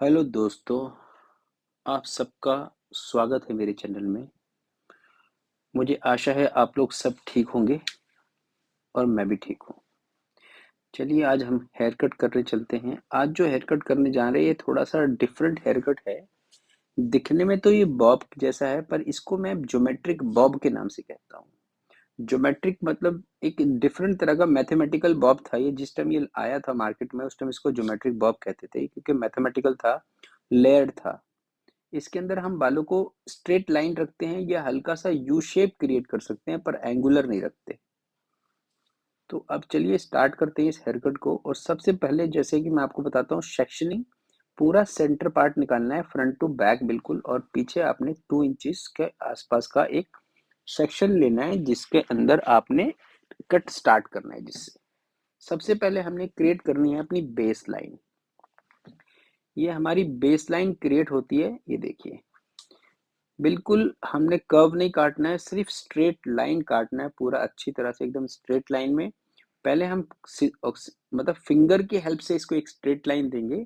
Hello दोस्तों, आप सबका स्वागत है मेरे चैनल में। मुझे आशा है आप लोग सब ठीक होंगे और मैं भी ठीक हूँ। चलिए आज हम हेयर कट करने चलते हैं। आज जो हेयर कट करने जा रहे हैं ये थोड़ा-सा डिफरेंट हेयर कट है। दिखने में तो ये बॉब जैसा है पर इसको मैं ज्योमेट्रिक बॉब के नाम से कहता हूँ। ज्योमेट्रिक मतलब एक डिफरेंट तरह का मैथमेटिकल बॉब था ये। जिस टाइम ये आया था मार्केट में उस टाइम इसको ज्योमेट्रिक बॉब कहते थे क्योंकि मैथमेटिकल था, लेयर्ड था। इसके अंदर हम बालों को स्ट्रेट लाइन रखते हैं या हल्का सा यू शेप क्रिएट कर सकते हैं पर एंगुलर नहीं रखते। तो अब चलिए स्टार्ट करते हैं इस हेयर कट को। और सबसे पहले जैसे कि मैं आपको बताता हूँ सेक्शनिंग। पूरा सेंटर पार्ट निकालना है फ्रंट टू बैक बिल्कुल, और पीछे आपने 2 इंचेस के आसपास का एक सेक्शन लेना है जिसके अंदर आपने कट स्टार्ट करना है। जिससे सबसे पहले हमने क्रिएट करनी है अपनी बेस लाइन। ये हमारी बेस लाइन क्रिएट होती है, ये देखिए। बिल्कुल हमने कर्व नहीं काटना है, सिर्फ स्ट्रेट लाइन काटना है पूरा अच्छी तरह से एकदम स्ट्रेट लाइन में। पहले हम मतलब फिंगर की हेल्प से इसको एक स्ट्रेट लाइन देंगे,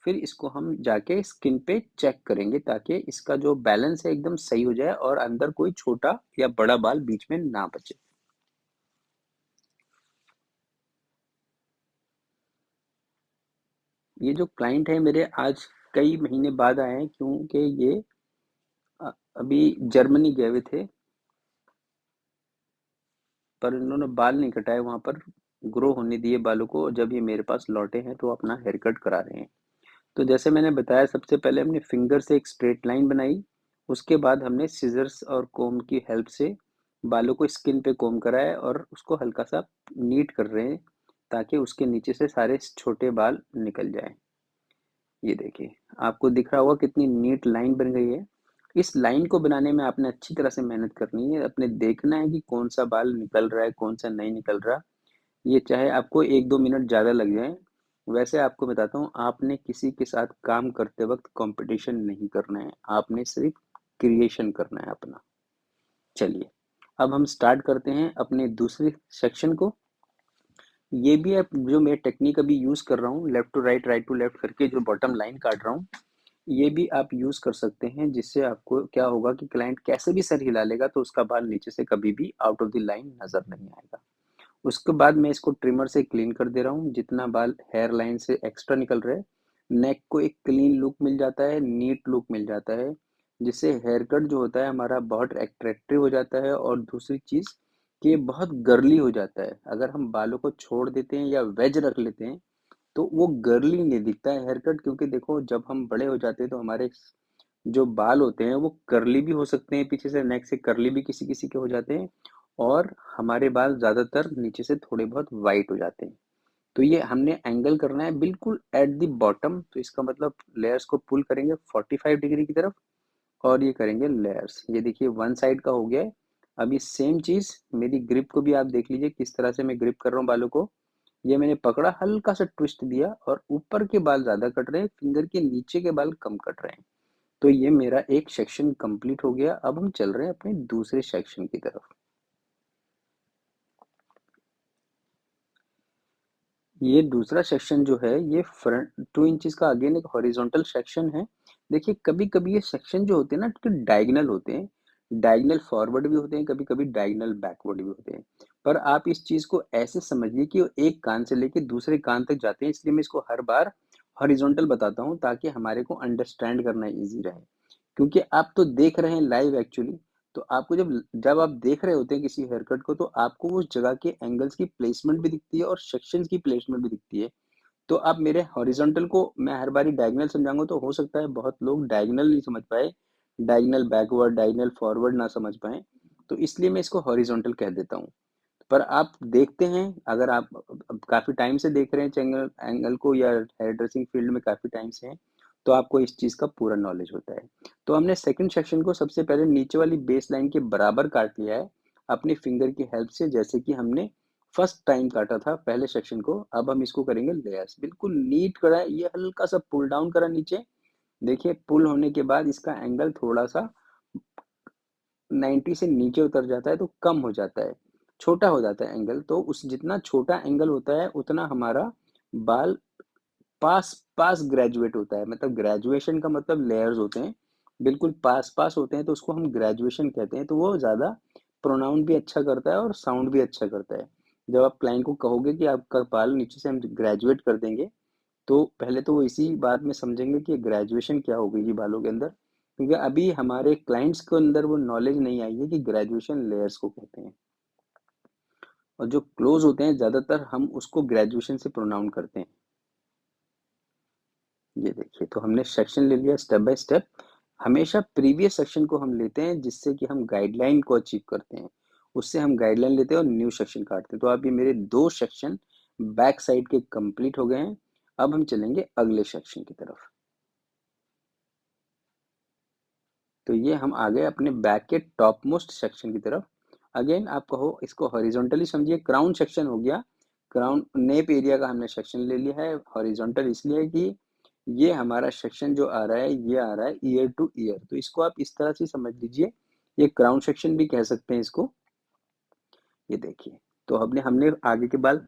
फिर इसको हम जाके स्किन पे चेक करेंगे ताकि इसका जो बैलेंस है एकदम सही हो जाए और अंदर कोई छोटा या बड़ा बाल बीच में ना बचे। ये जो क्लाइंट है मेरे आज कई महीने बाद आए हैं क्योंकि ये अभी जर्मनी गए हुए थे, पर इन्होंने बाल नहीं कटाए वहां पर, ग्रो होने दिए बालों को। जब ये मेरे पास लौटे हैं तो अपना हेयर कट करा रहे हैं। तो जैसे मैंने बताया सबसे पहले हमने फिंगर से एक स्ट्रेट लाइन बनाई। उसके बाद हमने सिजर्स और कोम की हेल्प से बालों को स्किन पे कोम कराया और उसको हल्का सा नीट कर रहे हैं ताकि उसके नीचे से सारे छोटे बाल निकल जाए। ये देखिए, आपको दिख रहा होगा कितनी नीट लाइन बन गई है। इस लाइन को बनाने में आपने अच्छी तरह से मेहनत करनी है। अपने देखना है कि कौन सा बाल निकल रहा है कौन सा नहीं निकल रहा। ये चाहे आपको 1-2 मिनट ज़्यादा लग जाए। वैसे आपको बताता हूँ, आपने किसी के साथ काम करते वक्त कंपटीशन नहीं करना है, आपने सिर्फ क्रिएशन करना है अपना। चलिए अब हम स्टार्ट करते हैं अपने दूसरे सेक्शन को। ये भी अब जो मैं टेक्निक अभी यूज कर रहा हूँ, left to right right to left करके जो बॉटम लाइन काट रहा हूँ, ये भी आप यूज कर सकते हैं। जिससे आपको क्या होगा कि क्लाइंट कैसे भी सर हिला लेगा तो उसका बाल नीचे से कभी भी आउट ऑफ द लाइन नजर नहीं आएगा। उसके बाद मैं इसको ट्रिमर से क्लीन कर दे रहा हूँ जितना बाल हेयर लाइन से एक्स्ट्रा निकल रहे हैं। नेक को एक क्लीन लुक मिल जाता है, नीट लुक मिल जाता है, जिससे हेयर कट जो होता है हमारा बहुत अट्रैक्टिव हो जाता है। और दूसरी चीज कि ये बहुत गर्ली हो जाता है। अगर हम बालों को छोड़ देते हैं या वेज रख लेते हैं तो वो गर्ली नहीं दिखता है हेयर कट। क्योंकि देखो जब हम बड़े हो जाते हैं तो हमारे जो बाल होते हैं वो कर्ली भी हो सकते हैं, पीछे से नेक से कर्ली भी किसी किसी के हो जाते हैं, और हमारे बाल ज्यादातर नीचे से थोड़े बहुत वाइट हो जाते हैं। तो ये हमने एंगल करना है बिल्कुल एट द बॉटम। तो इसका मतलब लेयर्स को पुल करेंगे 45 डिग्री की तरफ और ये करेंगे लेयर्स। ये देखिए वन साइड का हो गया है। अभी सेम चीज मेरी ग्रिप को भी आप देख लीजिए किस तरह से मैं ग्रिप कर रहा हूँ बालों को। ये मैंने पकड़ा, हल्का सा ट्विस्ट दिया और ऊपर के बाल ज्यादा कट रहे हैं, फिंगर के नीचे के बाल कम कट रहे हैं। तो ये मेरा एक सेक्शन कंप्लीट हो गया। अब हम चल रहे हैं अपने दूसरे सेक्शन की तरफ। ये दूसरा सेक्शन जो है ये फ्रंट 2 इंचेस का अगेन एक हॉरिजॉन्टल सेक्शन है। देखिए कभी कभी ये सेक्शन जो होते हैं ना तो डायगनल होते हैं। डायगनल फॉरवर्ड भी होते हैं, कभी कभी डायगनल बैकवर्ड भी होते हैं। पर आप इस चीज को ऐसे समझिए कि वो एक कान से लेके दूसरे कान तक जाते हैं, इसलिए मैं इसको हर बार हॉरिजॉन्टल बताता हूँ ताकि हमारे को अंडरस्टैंड करना इजी रहे। क्योंकि आप तो देख रहे हैं लाइव एक्चुअली, तो आपको जब जब आप देख रहे होते हैं किसी हेयर कट को तो आपको उस जगह के एंगल्स की प्लेसमेंट भी दिखती है और सेक्शंस की प्लेसमेंट भी दिखती है। तो आप मेरे हॉरिजॉन्टल को मैं हर बारी डायगोनल समझाऊंगा तो हो सकता है बहुत लोग डायगोनल नहीं समझ पाए, डायगोनल बैकवर्ड डायगोनल फॉरवर्ड ना समझ पाए। तो इसलिए मैं इसको हॉरिजॉन्टल कह देता हूँ। पर आप देखते हैं, अगर आप अब काफी टाइम से देख रहे हैं एंगल एंगल को या हेयर ड्रेसिंग फील्ड में काफी टाइम से हैं, तो आपको इस चीज का पूरा नॉलेज होता है। तो हमने सेकंड सेक्शन को सबसे पहले नीचे वाली बेस लाइन के बराबर काट लिया है अपनी फिंगर की हेल्प से, जैसे कि हमने फर्स्ट टाइम काटा था पहले सेक्शन को। अब हम इसको करेंगे लेयर्स, बिल्कुल नीट करा है, ये हल्का सा पुल डाउन करा नीचे। देखिए पुल होने के बाद इसका एंगल थोड़ा सा 90 से नीचे उतर जाता है तो कम हो जाता है, छोटा हो जाता है एंगल। तो उस जितना छोटा एंगल होता है उतना हमारा बाल पास पास ग्रेजुएट होता है, मतलब ग्रेजुएशन का मतलब लेयर्स होते हैं, बिल्कुल पास पास होते हैं तो उसको हम ग्रेजुएशन कहते हैं। तो वो ज़्यादा प्रोनाउन भी अच्छा करता है और साउंड भी अच्छा करता है। जब आप क्लाइंट को कहोगे कि आपका बाल नीचे से हम ग्रेजुएट कर देंगे, तो पहले तो वो इसी बात में समझेंगे कि ग्रेजुएशन क्या हो गई जी बालों के अंदर, क्योंकि अभी हमारे क्लाइंट्स के अंदर वो नॉलेज नहीं आई है कि ग्रेजुएशन लेयर्स को कहते हैं। और जो क्लोज होते हैं ज़्यादातर हम उसको ग्रेजुएशन से प्रोनाउन करते हैं। ये देखिए, तो हमने सेक्शन ले लिया स्टेप बाय स्टेप। हमेशा प्रीवियस सेक्शन को हम लेते हैं जिससे कि हम गाइडलाइन को अचीव करते हैं, उससे हम गाइडलाइन लेते हैं और न्यू सेक्शन काटते हैं। तो अब ये मेरे 2 सेक्शन बैक साइड के कंप्लीट हो गए हैं। अब हम चलेंगे अगले सेक्शन की तरफ। तो ये हम आ गए अपने बैक के टॉप मोस्ट सेक्शन की तरफ। अगेन आप कहो इसको हॉरिजॉन्टली समझिए, क्राउन सेक्शन हो गया। क्राउन नेप एरिया का हमने सेक्शन ले लिया है। हॉरिजॉन्टल इसलिए कि ये हमारा सेक्शन जो आ रहा है ये आ रहा है ईयर टू ईयर, तो इसको आप इस तरह से समझ लीजिए, ये क्राउन सेक्शन भी कह सकते हैं इसको। ये देखिए, तो हमने हमने आगे के बाल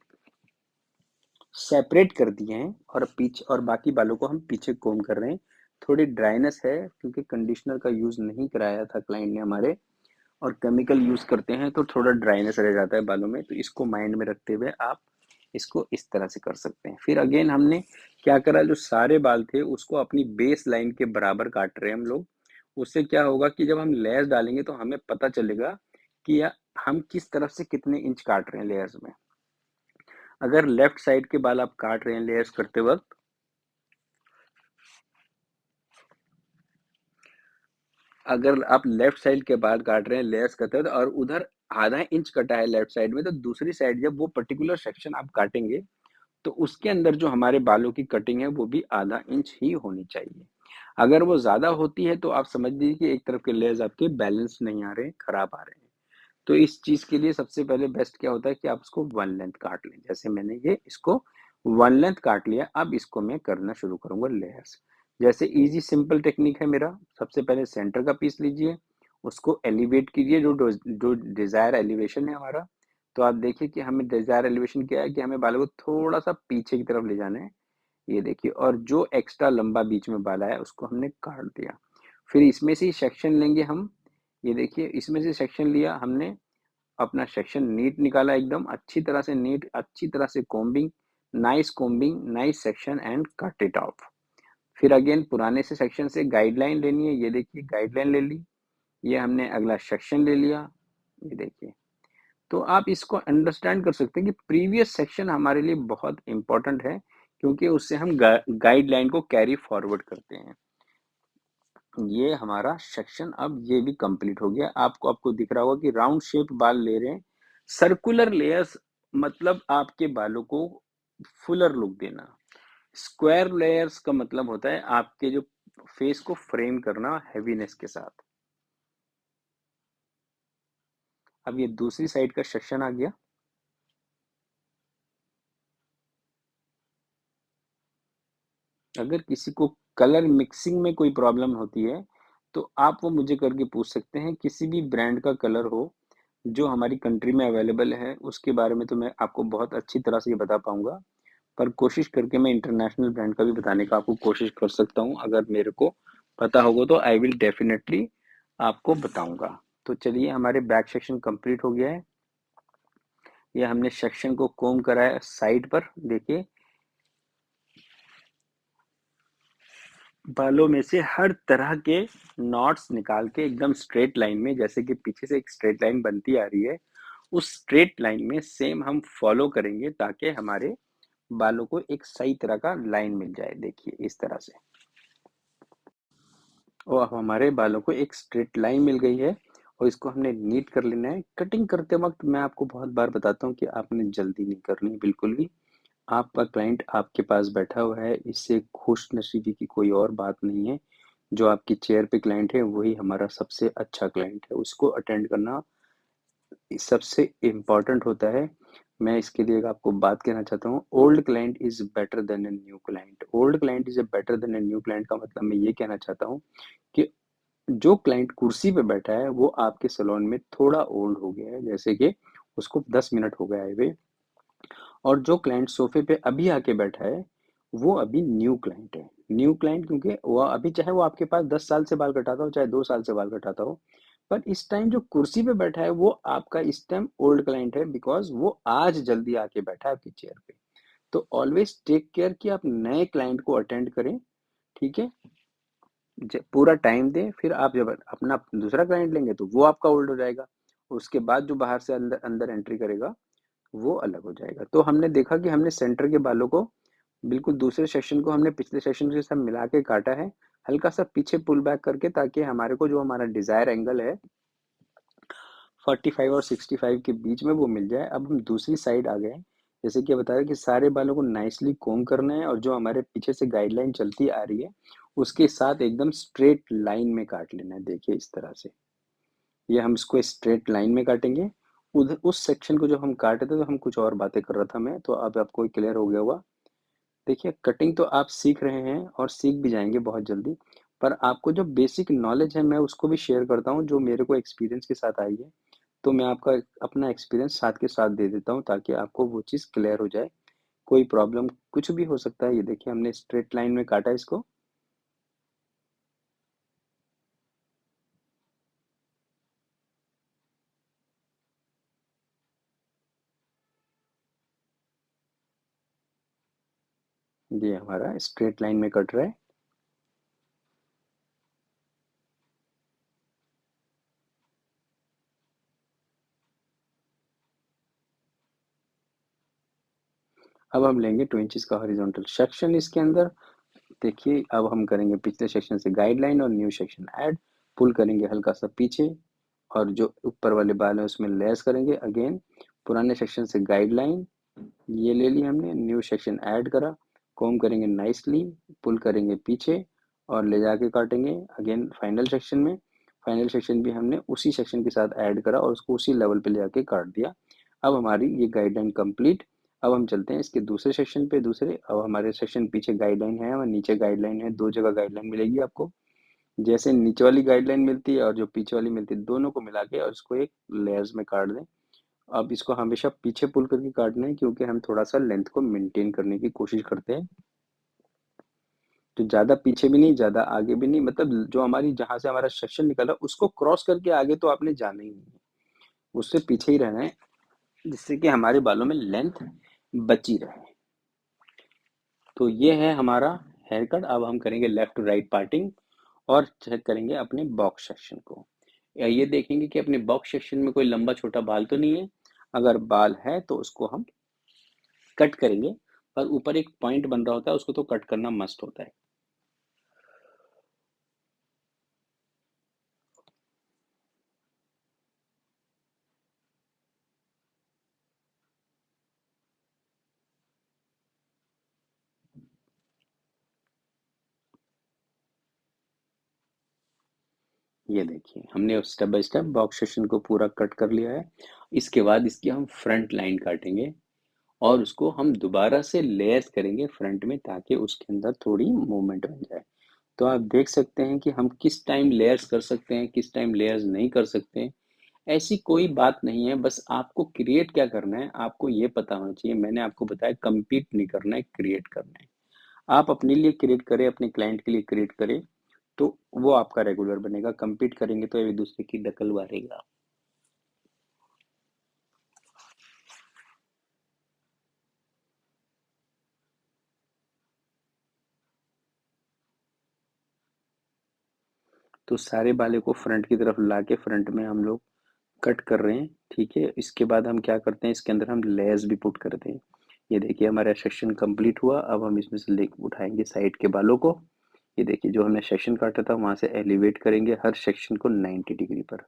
सेपरेट कर दिए हैं और पीछे और बाकी बालों को हम पीछे कोम कर रहे हैं। थोड़ी ड्राइनेस है क्योंकि कंडीशनर का यूज नहीं कराया था क्लाइंट ने हमारे, और केमिकल यूज करते हैं तो थोड़ा ड्राइनेस रह जाता है बालों में, तो इसको माइंड में रखते हुए आप इसको इस तरह से कर सकते हैं। फिर अगेन हमने क्या करा, जो सारे बाल थे उसको अपनी बेस लाइन के बराबर काट रहे हैं हम लोग। उससे क्या होगा कि जब हम लेयर्स डालेंगे तो हमें पता चलेगा कि हम किस तरफ से कितने इंच काट रहे हैं लेयर्स में। अगर लेफ्ट साइड के बाल आप काट रहे हैं लेयर्स करते वक्त, अगर आप लेफ्ट साइड के बाल काट रहे हैं लेयर्स करते वक्त और उधर आधा इंच कटा है लेफ्ट साइड में, तो दूसरी साइड जब वो पर्टिकुलर सेक्शन आप काटेंगे तो उसके अंदर जो हमारे बालों की कटिंग है वो भी आधा इंच ही होनी चाहिए। अगर वो ज्यादा होती है तो आप समझ लीजिए कि एक तरफ के लेयर्स आपके बैलेंस नहीं आ रहे हैं, खराब आ रहे हैं। तो इस चीज के लिए सबसे पहले बेस्ट क्या होता है कि आप इसको वन लेंथ काट लें। जैसे मैंने ये इसको वन लेंथ काट लिया, अब इसको मैं करना शुरू करूंगा लेयर्स। जैसे इजी सिंपल टेक्निक है मेरा, सबसे पहले सेंटर का पीस लीजिए, उसको एलिवेट कीजिए, जो डिजायर एलिवेशन है हमारा। तो आप देखिए कि हमें डिजायर एलिवेशन क्या है कि हमें बालों को थोड़ा सा पीछे की तरफ ले जाना है। ये देखिए, और जो एक्स्ट्रा लंबा बीच में बाल आया उसको हमने काट दिया। फिर इसमें से सेक्शन लेंगे हम। ये देखिए, इसमें से सेक्शन लिया हमने, अपना सेक्शन नीट निकाला, एकदम अच्छी तरह से नीट, अच्छी तरह से combing, nice section and cut it of. फिर अगेन पुराने से सेक्शन से गाइडलाइन लेनी है। ये देखिए, गाइडलाइन ले ली, ये हमने अगला सेक्शन ले लिया। ये देखिए, तो आप इसको अंडरस्टैंड कर सकते हैं कि प्रीवियस सेक्शन हमारे लिए बहुत इंपॉर्टेंट है, क्योंकि उससे हम गाइडलाइन को कैरी फॉरवर्ड करते हैं। ये हमारा सेक्शन अब ये भी कंप्लीट हो गया। आपको दिख रहा होगा कि राउंड शेप बाल ले रहे हैं। सर्कुलर लेयर्स मतलब आपके बालों को फुलर लुक देना। स्क्वायर लेयर्स का मतलब होता है आपके जो फेस को फ्रेम करना हैवीनेस के साथ। अब ये दूसरी साइड का सेक्शन आ गया। अगर किसी को कलर मिक्सिंग में कोई प्रॉब्लम होती है तो आप वो मुझे करके पूछ सकते हैं। किसी भी ब्रांड का कलर हो जो हमारी कंट्री में अवेलेबल है उसके बारे में तो मैं आपको बहुत अच्छी तरह से ये बता पाऊंगा, पर कोशिश करके मैं इंटरनेशनल ब्रांड का भी बताने का आपको कोशिश कर सकता हूँ। अगर मेरे को पता होगा तो आई विल डेफिनेटली आपको बताऊंगा। तो चलिए, हमारे बैक सेक्शन कंप्लीट हो गया है। ये हमने सेक्शन को कोम कराया साइड पर। देखिए, बालों में से हर तरह के नॉट्स निकाल के एकदम स्ट्रेट लाइन में, जैसे कि पीछे से एक स्ट्रेट लाइन बनती आ रही है, उस स्ट्रेट लाइन में सेम हम फॉलो करेंगे ताकि हमारे बालों को एक सही तरह का लाइन मिल जाए। देखिए इस तरह से, और अब हमारे बालों को एक स्ट्रेट लाइन मिल गई है और इसको हमने नीट कर लेना है। कटिंग करते वक्त मैं आपको बहुत बार बताता हूँ कि आपने जल्दी नहीं करनी बिल्कुल भी। आपका क्लाइंट आपके पास बैठा हुआ है, इससे खुश नसीबी की कोई और बात नहीं है। जो आपकी चेयर पे क्लाइंट है वही हमारा सबसे अच्छा क्लाइंट है, उसको अटेंड करना सबसे इम्पोर्टेंट होता है। मैं इसके लिए एक आपको बात कहना चाहता हूँ, old client is better than a new client. Old client is a better than a new client का मतलब मैं ये कहना चाहता हूँ कि जो क्लाइंट कुर्सी पे बैठा है वो आपके सैलून में थोड़ा ओल्ड हो गया है, जैसे कि उसको 10 मिनट हो गया है वे, और जो क्लाइंट सोफे पे अभी आके बैठा है वो अभी न्यू क्लाइंट है। न्यू क्लाइंट क्योंकि वो अभी चाहे वो आपके पास 10 साल से बाल कटाता हो, चाहे 2 साल से बाल कटाता हो, पर इस टाइम जो कुर्सी पे बैठा है वो आपका इस टाइम ओल्ड क्लाइंट है, बिकॉज़ वो आज जल्दी आके बैठा है आपकी चेयर पे। तो ऑलवेज़ टेक केयर कि आप नए क्लाइंट को अटेंड करें, ठीक है? पूरा टाइम दें, फिर आप जब अपना दूसरा क्लाइंट लेंगे तो वो आपका ओल्ड हो जाएगा। उसके बाद जो बाहर से अंदर अंदर एंट्री करेगा वो अलग हो जाएगा। तो हमने देखा कि हमने सेंटर के बालों को बिल्कुल दूसरे सेक्शन को हमने पिछले सेक्शन के साथ मिला के काटा है, हल्का सा पीछे पुल बैक करके, ताकि हमारे को जो हमारा डिजायर एंगल है 45 और 65 के बीच में वो मिल जाए। अब हम दूसरी साइड आ गए हैं। जैसे कि बताया कि सारे बालों को नाइसली कोम करना है और जो हमारे पीछे से गाइडलाइन चलती आ रही है उसके साथ एकदम स्ट्रेट लाइन में काट लेना है। देखिए इस तरह से ये हम इसको स्ट्रेट लाइन में काटेंगे। उधर उस सेक्शन को जब हम काटे थे तो हम कुछ और बातें कर रहा था मैं, तो अब आपको क्लियर हो गया होगा। देखिए कटिंग तो आप सीख रहे हैं और सीख भी जाएंगे बहुत जल्दी, पर आपको जो बेसिक नॉलेज है मैं उसको भी शेयर करता हूँ जो मेरे को एक्सपीरियंस के साथ आई है। तो मैं आपका अपना एक्सपीरियंस साथ के साथ दे देता हूँ ताकि आपको वो चीज़ क्लियर हो जाए। कोई प्रॉब्लम कुछ भी हो सकता है। ये देखिए हमने स्ट्रेट लाइन में काटा इसको। ये हमारा स्ट्रेट लाइन में कट रहा है। अब हम लेंगे 2 इंचेस का हॉरिजॉन्टल सेक्शन इसके अंदर। देखिए अब हम करेंगे पिछले सेक्शन से गाइडलाइन और न्यू सेक्शन ऐड। पुल करेंगे हल्का सा पीछे और जो ऊपर वाले बाल है उसमें लेस करेंगे अगेन। पुराने सेक्शन से गाइडलाइन ये ले ली हमने, न्यू सेक्शन ऐड करा, कॉम करेंगे नाइसली, पुल करेंगे पीछे और ले जाके काटेंगे अगेन फाइनल सेक्शन में। फाइनल सेक्शन भी हमने उसी सेक्शन के साथ ऐड करा और उसको उसी लेवल पे ले जाके काट दिया। अब हमारी ये गाइडलाइन कंप्लीट। अब हम चलते हैं इसके दूसरे सेक्शन पे। दूसरे अब हमारे सेक्शन पीछे गाइडलाइन है और नीचे गाइडलाइन है, दो जगह गाइडलाइन मिलेगी आपको। जैसे नीचे वाली गाइडलाइन मिलती है और जो पीछे वाली मिलती है दोनों को मिला के और इसको एक लेयर्स में काट दें। अब इसको हमेशा पीछे पुल करके काटना है क्योंकि हम थोड़ा सा लेंथ को मेंटेन करने की कोशिश करते हैं। तो ज्यादा पीछे भी नहीं ज्यादा आगे भी नहीं, मतलब जो हमारी जहां से हमारा सेक्शन निकला उसको क्रॉस करके आगे तो आपने जाना ही नहीं है, उससे पीछे ही रहना है, जिससे कि हमारे बालों में लेंथ बची रहे। तो ये है हमारा हेयर कट। अब हम करेंगे लेफ्ट टू राइट पार्टिंग और चेक करेंगे अपने बॉक्स सेक्शन को। या ये देखेंगे कि अपने बॉक्स सेक्शन में कोई लंबा छोटा बाल तो नहीं है। अगर बाल है तो उसको हम कट करेंगे, पर ऊपर एक पॉइंट बन रहा होता है उसको तो कट करना मस्ट होता है। ये देखिए हमने step by step box section को पूरा कट कर लिया है। इसके बाद इसकी हम फ्रंट लाइन काटेंगे और उसको हम दोबारा से लेयर्स करेंगे फ्रंट में ताकि उसके अंदर थोड़ी मूवमेंट बन जाए। तो आप देख सकते हैं कि हम किस टाइम लेयर्स कर सकते हैं, किस टाइम लेयर्स नहीं कर सकते हैं। ऐसी कोई बात नहीं है, बस आपको क्रिएट क्या करना है आपको ये पता होना चाहिए। मैंने आपको बताया compete नहीं करना है, क्रिएट करना है। आप अपने लिए क्रिएट करें, अपने क्लाइंट के लिए क्रिएट करें, तो वो आपका रेगुलर बनेगा। compete करेंगे तो एक दूसरे की दखल मारेगा। तो सारे बालों को फ्रंट की तरफ लाके फ्रंट में हम लोग कट कर रहे हैं, ठीक है। इसके बाद हम क्या करते हैं, इसके अंदर हम लेयर्स भी पुट करते हैं। ये देखिए हमारा सेक्शन कंप्लीट हुआ। अब हम इसमें से ले उठाएंगे साइड के बालों को। ये देखिए जो हमने सेक्शन काटा था वहां से एलिवेट करेंगे हर सेक्शन को 90 डिग्री पर।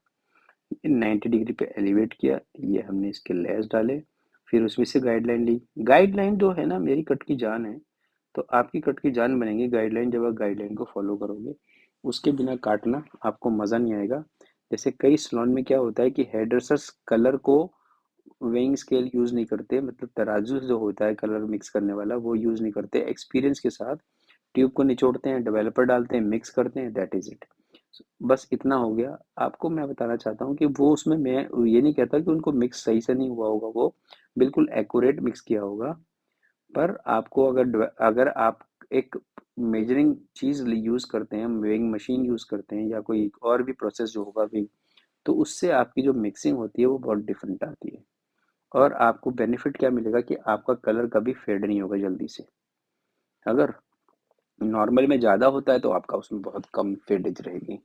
90 डिग्री पे एलिवेट किया, ये हमने इसके लेयर्स डाले। फिर उसमें से गाइडलाइन ली। गाइडलाइन जो है ना मेरी कट की जान है, तो आपकी कट की जान बनेगी गाइडलाइन जब आप गाइडलाइन को फॉलो करोगे। उसके बिना काटना आपको मज़ा नहीं आएगा। जैसे कई सलोन में क्या होता है कि हेयर ड्रेसर्स कलर को वेइंग स्केल यूज़ नहीं करते, मतलब तराजू जो होता है कलर मिक्स करने वाला वो यूज़ नहीं करते। एक्सपीरियंस के साथ ट्यूब को निचोड़ते हैं, डेवलपर डालते हैं, मिक्स करते हैं, दैट इज़ इट। बस इतना हो गया। आपको मैं बताना चाहता हूँ कि वो उसमें मैं ये नहीं कहता कि उनको मिक्स सही से नहीं हुआ होगा, वो बिल्कुल एक्यूरेट मिक्स किया होगा। पर आपको अगर आप एक मेजरिंग चीज़ यूज़ करते हैं, वेइंग मशीन यूज़ करते हैं या कोई और भी प्रोसेस जो होगा वेइंग, तो उससे आपकी जो मिक्सिंग होती है वो बहुत डिफरेंट आती है। और आपको बेनिफिट क्या मिलेगा कि आपका कलर कभी फेड नहीं होगा जल्दी से। अगर नॉर्मल में ज़्यादा होता है तो आपका उसमें बहुत कम फेडेज रहेगी।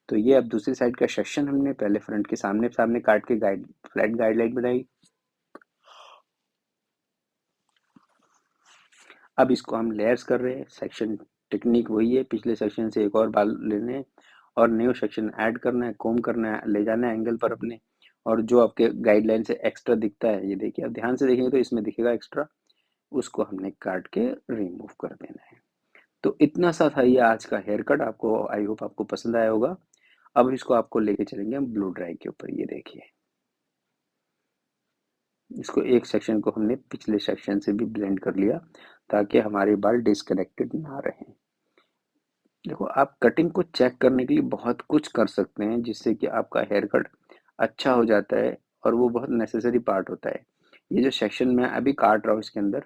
तो ये अब दूसरी साइड का सेक्शन हमने पहले फ्रंट के सामने सामने काट के फ्लैट गाइडलाइन बनाई। अब इसको हम लेयर्स कर रहे हैं। सेक्शन टेक्निक वही है, पिछले सेक्शन से एक और बाल लेने हैं और न्यू सेक्शन ऐड करना है, कोम करना है, ले जाना है एंगल पर अपने। और जो आपके गाइडलाइन से एक्स्ट्रा दिखता है, ये देखिए, आप ध्यान से देखेंगे तो इसमें दिखेगा एक्स्ट्रा, उसको हमने काट के रिमूव कर देना है। तो इतना सा था ये आज का हेयर कट। आपको, आई होप आपको पसंद आया होगा। अब इसको आपको लेके चलेंगे हम ब्लो ड्राई के ऊपर। ये देखिए, इसको एक सेक्शन को हमने पिछले सेक्शन से भी ब्लेंड कर लिया ताकि हमारे बाल डिस्कनेक्टेड ना रहे। देखो, आप कटिंग को चेक करने के लिए बहुत कुछ कर सकते हैं जिससे कि आपका हेयर कट अच्छा हो जाता है, और वो बहुत नेसेसरी पार्ट होता है। ये जो सेक्शन मैं अभी काट रहा हूँ इसके अंदर,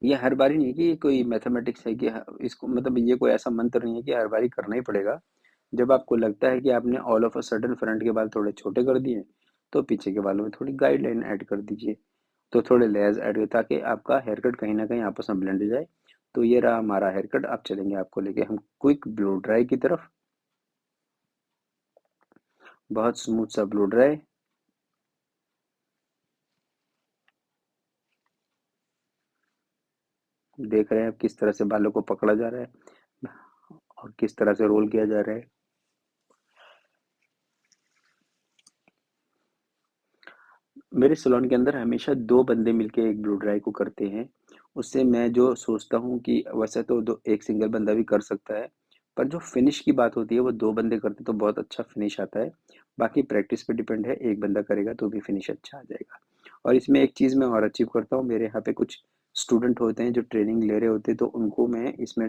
ये हर बारी नहीं है कि ये कोई मैथमेटिक्स है कि इसको, मतलब ये कोई ऐसा मंत्र नहीं है कि हर बारी करना ही पड़ेगा। जब आपको लगता है कि आपने all of a sudden front के बाल थोड़े छोटे कर दिए, तो पीछे के बालों में थोड़ी गाइडलाइन ऐड कर दीजिए। तो थोड़े लेयर्स ऐड हो ताकि आपका हेयर कट कहीं ना कहीं आपस में ब्लेंड हो जाए। तो ये रहा हमारा हेयर कट। अब चलेंगे आपको लेके हम क्विक ब्लो ड्राई की तरफ। बहुत स्मूथ सा ब्लो ड्राई। देख रहे हैं आप किस तरह से बालों को पकड़ा जा रहा है और किस तरह से रोल किया जा रहा है। मेरे सैलून के अंदर हमेशा 2 बंदे मिलके एक ब्लो ड्राई को करते हैं। उससे मैं जो सोचता हूँ कि वैसे तो दो एक सिंगल बंदा भी कर सकता है, पर जो फिनिश की बात होती है वो 2 बंदे करते तो बहुत अच्छा फिनिश आता है। बाकी प्रैक्टिस पे डिपेंड है, एक बंदा करेगा तो भी फिनिश अच्छा आ जाएगा। और इसमें एक चीज़ मैं और अचीव करता हूँ, मेरे यहाँ पे कुछ स्टूडेंट होते हैं जो ट्रेनिंग ले रहे होते हैं, तो उनको मैं इसमें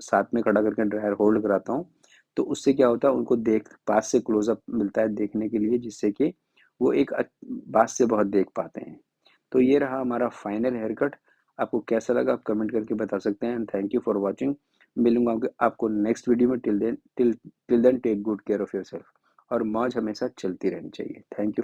साथ में खड़ा करके ड्रायर होल्ड कराता हूँ। तो उससे क्या होता है, उनको देख पास से क्लोजअप मिलता है देखने के लिए, जिससे कि वो एक पास से बहुत देख पाते हैं। तो ये रहा हमारा फाइनल हेयर कट। आपको कैसा लगा आप कमेंट करके बता सकते हैं। And thank you for watching. मिलूंगा आपको नेक्स्ट वीडियो में। Till then take good care of yourself. और मौज हमेशा चलती रहनी चाहिए। Thank you.